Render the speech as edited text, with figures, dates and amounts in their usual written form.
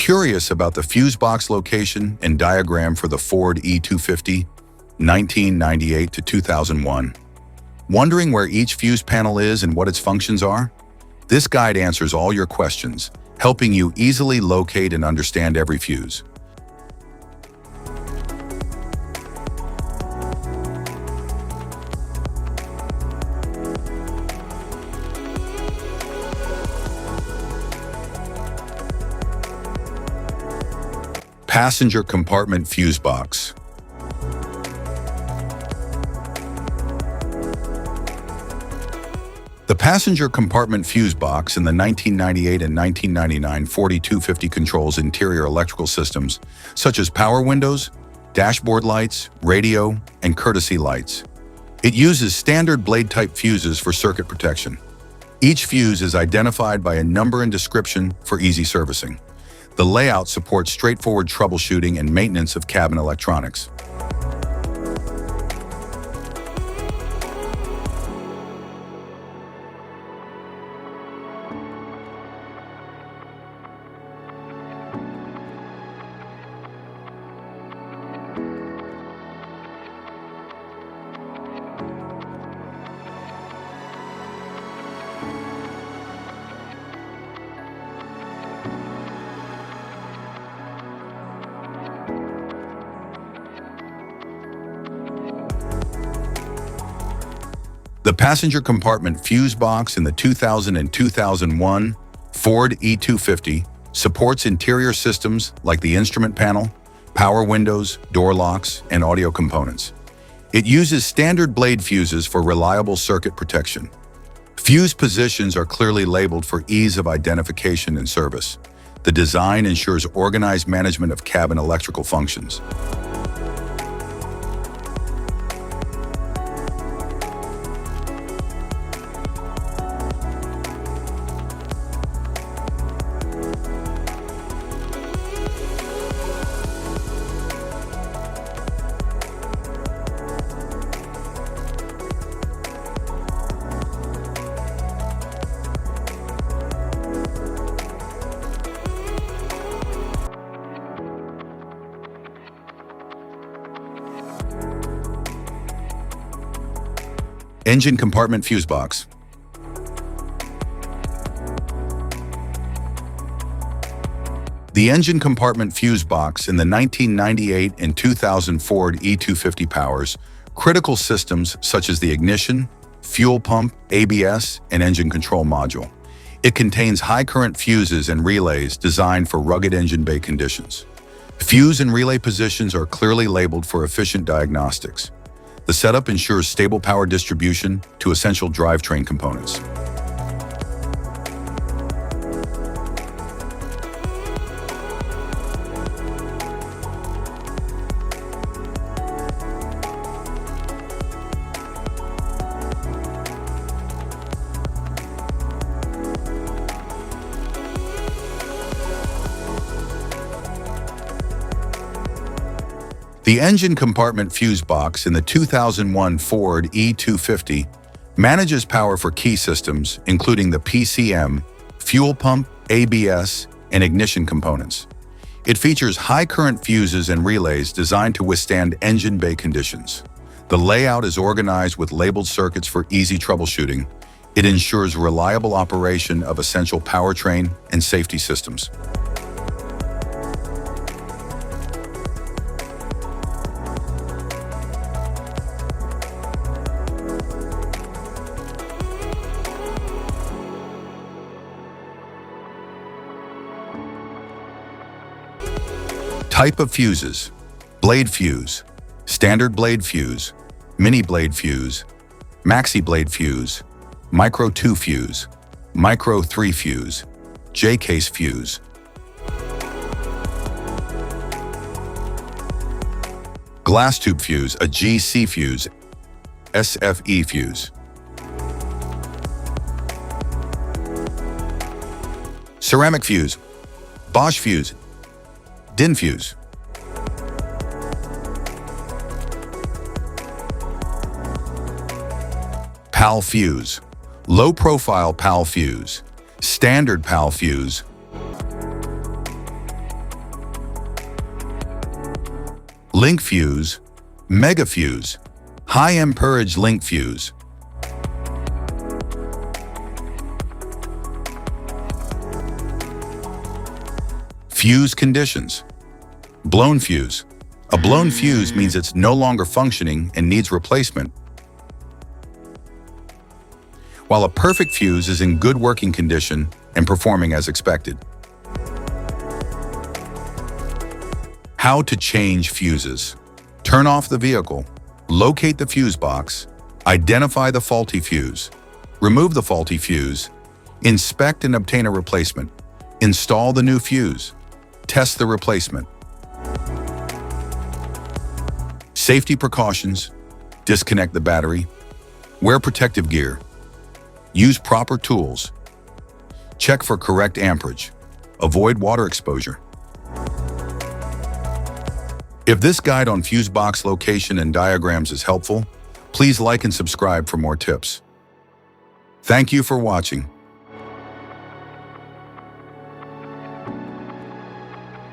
Curious about the fuse box location and diagram for the Ford E-250, 1998 to 2001? Wondering where each fuse panel is and what its functions are? This guide answers all your questions, helping you easily locate and understand every fuse. Passenger compartment fuse box. The passenger compartment fuse box in the 1998 and 1999 Ford E-250 controls interior electrical systems such as power windows, dashboard lights, radio, and courtesy lights. It uses standard blade-type fuses for circuit protection. Each fuse is identified by a number and description for easy servicing. The layout supports straightforward troubleshooting and maintenance of cabin electronics. The passenger compartment fuse box in the 2000 and 2001 Ford E-250 supports interior systems like the instrument panel, power windows, door locks, and audio components. It uses standard blade fuses for reliable circuit protection. Fuse positions are clearly labeled for ease of identification and service. The design ensures organized management of cabin electrical functions. Engine compartment fuse box. The engine compartment fuse box in the 1998 and 2000 Ford E-250 powers critical systems such as the ignition, fuel pump, ABS, and engine control module. It contains high-current fuses and relays designed for rugged engine bay conditions. Fuse and relay positions are clearly labeled for efficient diagnostics. The setup ensures stable power distribution to essential drivetrain components. The engine compartment fuse box in the 2001 Ford E-250 manages power for key systems, including the PCM, fuel pump, ABS, and ignition components. It features high-current fuses and relays designed to withstand engine bay conditions. The layout is organized with labeled circuits for easy troubleshooting. It ensures reliable operation of essential powertrain and safety systems. Type of fuses: blade fuse, standard blade fuse, mini blade fuse, maxi blade fuse, micro 2 fuse, micro 3 fuse, J-case fuse. Glass tube fuse, a GC fuse, SFE fuse. Ceramic fuse, Bosch fuse, DIN fuse. PAL fuse, low profile PAL fuse, standard PAL fuse. Link fuse, mega fuse, high amperage link fuse. Fuse conditions. Blown fuse. A blown fuse means it's no longer functioning and needs replacement, while a perfect fuse is in good working condition and performing as expected. How to change fuses. Turn off the vehicle, locate the fuse box, identify the faulty fuse, remove the faulty fuse, inspect and obtain a replacement, install the new fuse, test the replacement. Safety precautions. Disconnect the battery, wear protective gear, use proper tools, check for correct amperage, avoid water exposure. If this guide on fuse box location and diagrams is helpful, please like and subscribe for more tips. Thank you for watching.